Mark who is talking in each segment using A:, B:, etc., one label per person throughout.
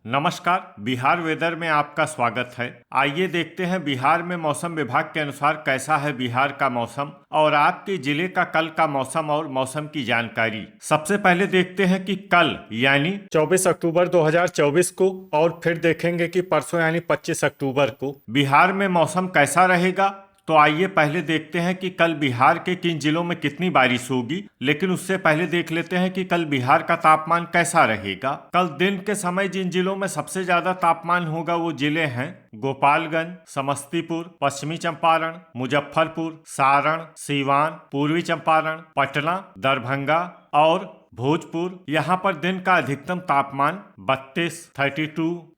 A: नमस्कार। बिहार वेदर में आपका स्वागत है। आइए देखते हैं बिहार में मौसम विभाग के अनुसार कैसा है बिहार का मौसम और आपके जिले का कल का मौसम और मौसम की जानकारी। सबसे पहले देखते हैं कि कल यानी 24 अक्टूबर 2024 को और फिर देखेंगे कि परसों यानी 25 अक्टूबर को बिहार में मौसम कैसा रहेगा। तो आइए पहले देखते हैं कि कल बिहार के किन जिलों में कितनी बारिश होगी, लेकिन उससे पहले देख लेते हैं कि कल बिहार का तापमान कैसा रहेगा। कल दिन के समय जिन जिलों में सबसे ज्यादा तापमान होगा वो जिले हैं गोपालगंज, समस्तीपुर, पश्चिमी चंपारण, मुजफ्फरपुर, सारण, सीवान, पूर्वी चंपारण, पटना, दरभंगा और भोजपुर। यहाँ पर दिन का अधिकतम तापमान 32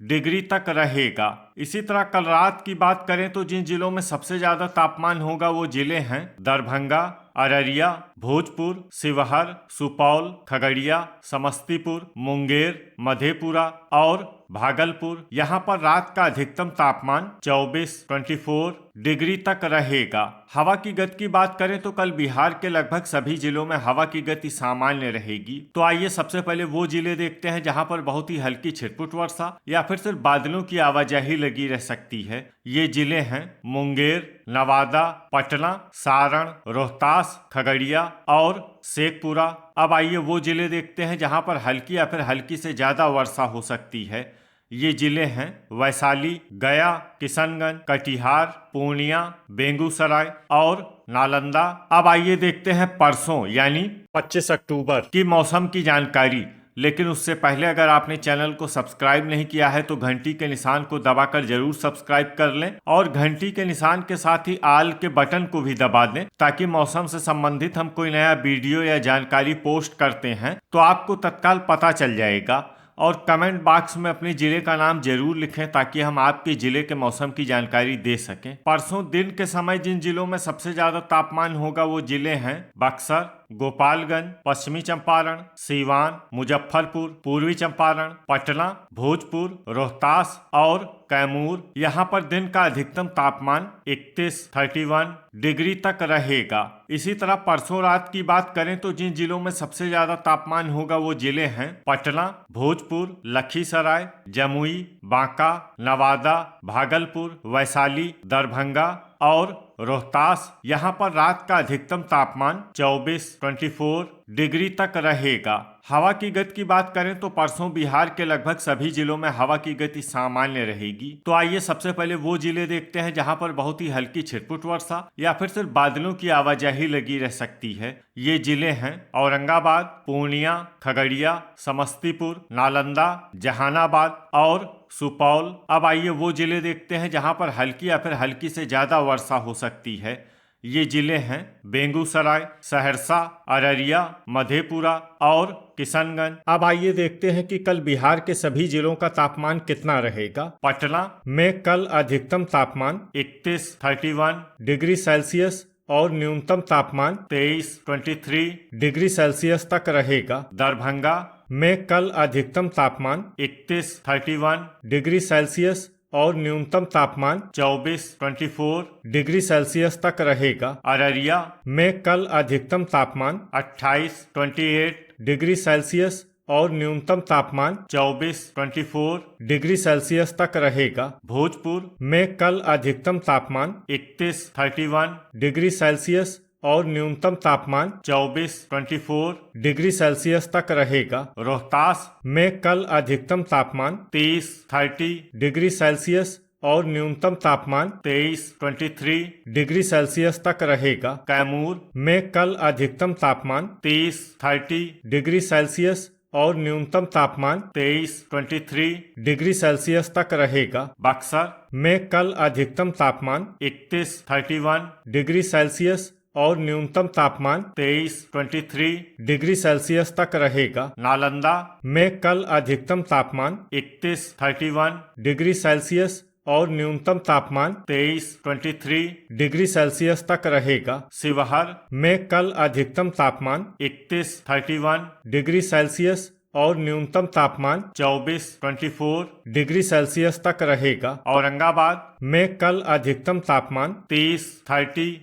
A: डिग्री तक रहेगा। इसी तरह कल रात की बात करें तो जिन जिलों में सबसे ज्यादा तापमान होगा वो जिले हैं दरभंगा, अररिया, भोजपुर, शिवहर, सुपौल, खगड़िया, समस्तीपुर, मुंगेर, मधेपुरा और भागलपुर। यहाँ पर रात का अधिकतम तापमान 24 डिग्री तक रहेगा। हवा की गति की बात करें तो कल बिहार के लगभग सभी जिलों में हवा की गति सामान्य रहेगी। तो आइए सबसे पहले वो जिले देखते हैं जहाँ पर बहुत ही हल्की छिटपुट वर्षा या फिर सिर्फ बादलों की आवाजाही लगी रह सकती है। ये जिले हैं मुंगेर, नवादा, पटना, सारण, रोहतास, खगड़िया और शेखपुरा। अब आइए वो जिले देखते हैं जहां पर हल्की या फिर हल्की से ज्यादा वर्षा हो सकती है। ये जिले हैं वैशाली, गया, किशनगंज, कटिहार, पूर्णिया, बेगूसराय और नालंदा। अब आइए देखते हैं परसों यानी 25 अक्टूबर की मौसम की जानकारी। लेकिन उससे पहले अगर आपने चैनल को सब्सक्राइब नहीं किया है तो घंटी के निशान को दबाकर जरूर सब्सक्राइब कर लें और घंटी के निशान के साथ ही आल के बटन को भी दबा दें ताकि मौसम से संबंधित हम कोई नया वीडियो या जानकारी पोस्ट करते हैं तो आपको तत्काल पता चल जाएगा। और कमेंट बॉक्स में अपने जिले का नाम जरूर लिखें ताकि हम आपके जिले के मौसम की जानकारी दे सकें। परसों दिन के समय जिन जिलों में सबसे ज्यादा तापमान होगा वो जिले हैं बक्सर, गोपालगंज, पश्चिमी चंपारण, सीवान, मुजफ्फरपुर, पूर्वी चंपारण, पटना, भोजपुर, रोहतास और कैमूर। यहाँ पर दिन का अधिकतम तापमान 31 डिग्री तक रहेगा। इसी तरह परसों रात की बात करें तो जिन जिलों में सबसे ज्यादा तापमान होगा वो जिले हैं पटना, भोजपुर, लखीसराय, जमुई, बांका, नवादा, भागलपुर, वैशाली, दरभंगा और रोहतास। यहाँ पर रात का अधिकतम तापमान 24 डिग्री तक रहेगा। हवा की गति की बात करें तो परसों बिहार के लगभग सभी जिलों में हवा की गति सामान्य रहेगी। तो आइए सबसे पहले वो जिले देखते हैं जहां पर बहुत ही हल्की छिटपुट वर्षा या फिर सिर्फ बादलों की आवाजाही लगी रह सकती है। ये जिले हैं औरंगाबाद, पूर्णिया, खगड़िया, समस्तीपुर, नालंदा, जहानाबाद और सुपौल। अब आइए वो जिले देखते हैं जहां पर हल्की या फिर हल्की से ज्यादा वर्षा हो सकती है। ये जिले हैं बेगूसराय, सहरसा, अररिया, मधेपुरा और किशनगंज। अब आइए देखते हैं कि कल बिहार के सभी जिलों का तापमान कितना रहेगा। पटना में कल अधिकतम तापमान 31 डिग्री सेल्सियस और न्यूनतम तापमान 23 डिग्री सेल्सियस तक रहेगा। दरभंगा में कल अधिकतम तापमान 31 डिग्री सेल्सियस और न्यूनतम तापमान 24 डिग्री सेल्सियस तक रहेगा। अररिया में कल अधिकतम तापमान 28 डिग्री सेल्सियस और न्यूनतम तापमान 24 डिग्री सेल्सियस तक रहेगा। भोजपुर में कल अधिकतम तापमान 31 डिग्री सेल्सियस और न्यूनतम तापमान 24 डिग्री सेल्सियस तक रहेगा। रोहतास में कल अधिकतम तापमान 30 डिग्री सेल्सियस और न्यूनतम तापमान 23 डिग्री सेल्सियस तक रहेगा। कैमूर में कल अधिकतम तापमान 30 डिग्री सेल्सियस और न्यूनतम तापमान 23 डिग्री सेल्सियस तक रहेगा। बक्सर में कल अधिकतम तापमान 31 डिग्री सेल्सियस और न्यूनतम तापमान 23 डिग्री सेल्सियस तक रहेगा। नालंदा में कल अधिकतम तापमान 31 डिग्री सेल्सियस और न्यूनतम तापमान 23 डिग्री सेल्सियस तक रहेगा। शिवहर में कल अधिकतम तापमान 31 डिग्री सेल्सियस और न्यूनतम तापमान 24 डिग्री सेल्सियस तक रहेगा। औरंगाबाद में कल अधिकतम तापमान 30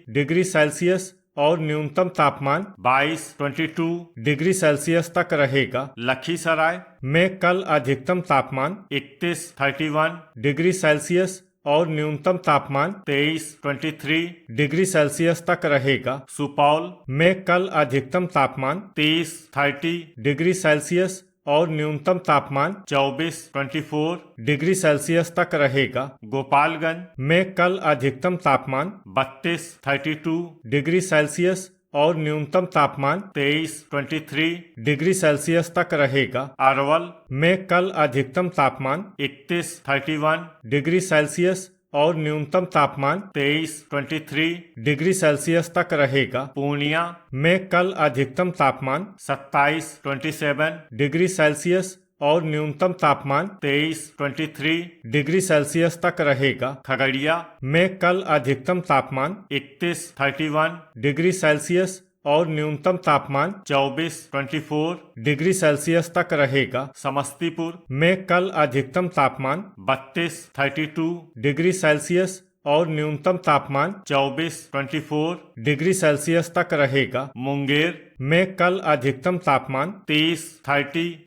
A: डिग्री सेल्सियस और न्यूनतम तापमान 22 डिग्री सेल्सियस तक रहेगा। लखीसराय में कल अधिकतम तापमान 31 डिग्री सेल्सियस और न्यूनतम तापमान 23 डिग्री सेल्सियस तक रहेगा। सुपौल में कल अधिकतम तापमान 30 डिग्री सेल्सियस और न्यूनतम तापमान 24 डिग्री सेल्सियस तक रहेगा। गोपालगंज में कल अधिकतम तापमान 32 डिग्री सेल्सियस और न्यूनतम तापमान 23 डिग्री सेल्सियस तक रहेगा। अरवल में कल अधिकतम तापमान 31 डिग्री सेल्सियस और न्यूनतम तापमान 23 डिग्री सेल्सियस तक रहेगा। पूर्णिया में कल अधिकतम तापमान 27 डिग्री सेल्सियस और न्यूनतम तापमान 23 डिग्री सेल्सियस तक रहेगा। खगड़िया में कल अधिकतम तापमान 31 डिग्री सेल्सियस और न्यूनतम तापमान 24 डिग्री सेल्सियस तक रहेगा। समस्तीपुर में कल अधिकतम तापमान 32 डिग्री सेल्सियस और न्यूनतम तापमान 24 डिग्री सेल्सियस तक रहेगा। मुंगेर में कल अधिकतम तापमान 30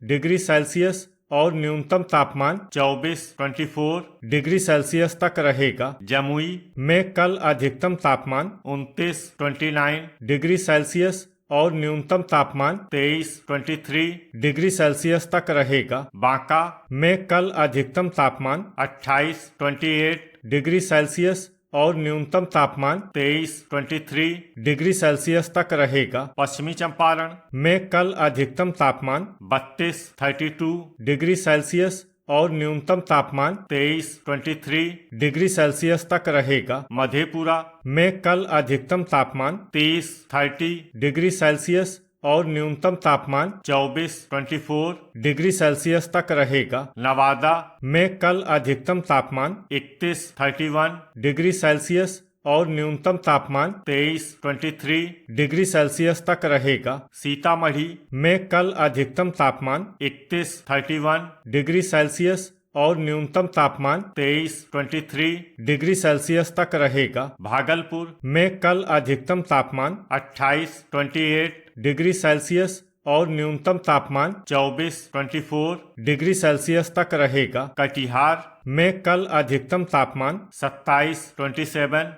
A: डिग्री सेल्सियस और न्यूनतम तापमान 24 डिग्री सेल्सियस तक रहेगा। जमुई में कल अधिकतम तापमान 29 डिग्री सेल्सियस और न्यूनतम तापमान 23 डिग्री सेल्सियस तक रहेगा। बांका में कल अधिकतम तापमान 28 डिग्री सेल्सियस और न्यूनतम तापमान 23 डिग्री सेल्सियस तक रहेगा। पश्चिमी चंपारण में कल अधिकतम तापमान 32 डिग्री सेल्सियस और न्यूनतम तापमान 23 डिग्री सेल्सियस तक रहेगा। मधेपुरा में कल अधिकतम तापमान 30 डिग्री सेल्सियस और न्यूनतम तापमान 24 डिग्री सेल्सियस तक रहेगा। नवादा में कल अधिकतम तापमान 31 डिग्री सेल्सियस और न्यूनतम तापमान 23 डिग्री सेल्सियस तक रहेगा। सीतामढ़ी में कल अधिकतम तापमान 31 डिग्री सेल्सियस और न्यूनतम तापमान 23 डिग्री सेल्सियस तक रहेगा। भागलपुर में कल अधिकतम तापमान 28 डिग्री सेल्सियस और न्यूनतम तापमान 24 डिग्री सेल्सियस तक रहेगा। कटिहार में कल अधिकतम तापमान 27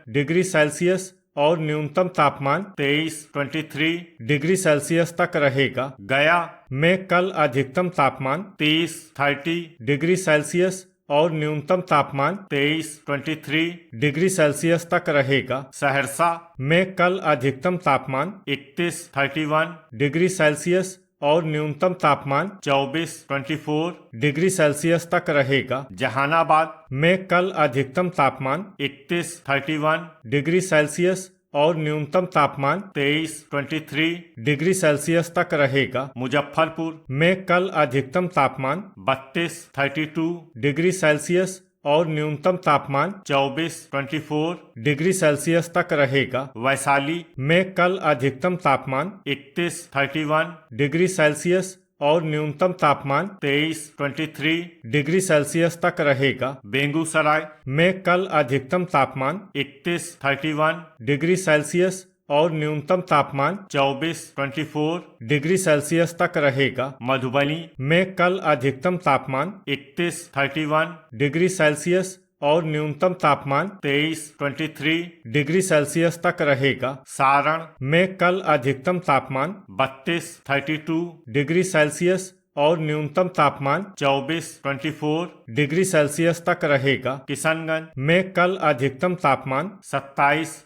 A: डिग्री सेल्सियस और न्यूनतम तापमान 23 डिग्री सेल्सियस तक रहेगा। गया में कल अधिकतम तापमान 30 डिग्री सेल्सियस और न्यूनतम तापमान 23 डिग्री सेल्सियस तक रहेगा। सहरसा में कल अधिकतम तापमान 31 डिग्री सेल्सियस और न्यूनतम तापमान 24 डिग्री सेल्सियस तक रहेगा। जहानाबाद में कल अधिकतम तापमान 31 डिग्री सेल्सियस और न्यूनतम तापमान 23 डिग्री सेल्सियस तक रहेगा। मुजफ्फरपुर में कल अधिकतम तापमान 32 डिग्री सेल्सियस और न्यूनतम तापमान 24 डिग्री सेल्सियस तक रहेगा। वैशाली में कल अधिकतम तापमान 31 डिग्री सेल्सियस और न्यूनतम तापमान 23 डिग्री सेल्सियस तक रहेगा। बेगूसराय में कल अधिकतम तापमान 31 डिग्री सेल्सियस और न्यूनतम तापमान 24 डिग्री सेल्सियस तक रहेगा। मधुबनी में कल अधिकतम तापमान 31 डिग्री सेल्सियस और न्यूनतम तापमान 23 डिग्री सेल्सियस तक रहेगा। सारण में कल अधिकतम तापमान 32 डिग्री सेल्सियस और न्यूनतम तापमान 24 डिग्री सेल्सियस तक रहेगा। किशनगंज में कल अधिकतम तापमान 27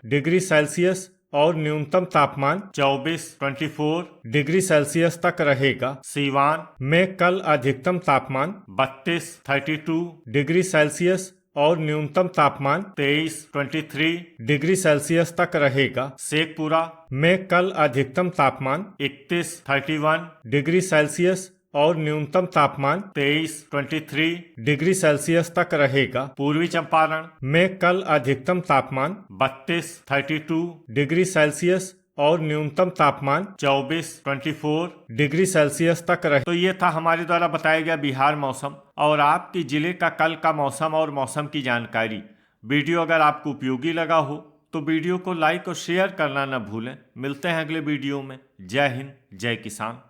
A: डिग्री सेल्सियस और न्यूनतम तापमान 24 डिग्री सेल्सियस तक रहेगा। सीवान में कल अधिकतम तापमान 32 डिग्री सेल्सियस और न्यूनतम तापमान 23 डिग्री सेल्सियस तक रहेगा। शेखपुरा में कल अधिकतम तापमान 31 डिग्री सेल्सियस और न्यूनतम तापमान 23 डिग्री सेल्सियस तक रहेगा। पूर्वी चंपारण में कल अधिकतम तापमान 32 डिग्री सेल्सियस और न्यूनतम तापमान 24 डिग्री सेल्सियस तक रहे। तो ये था हमारे द्वारा बताया गया बिहार मौसम और आपके जिले का कल का मौसम और मौसम की जानकारी। वीडियो अगर आपको उपयोगी लगा हो तो वीडियो को लाइक और शेयर करना न भूलें। मिलते हैं अगले वीडियो में। जय हिंद, जय किसान।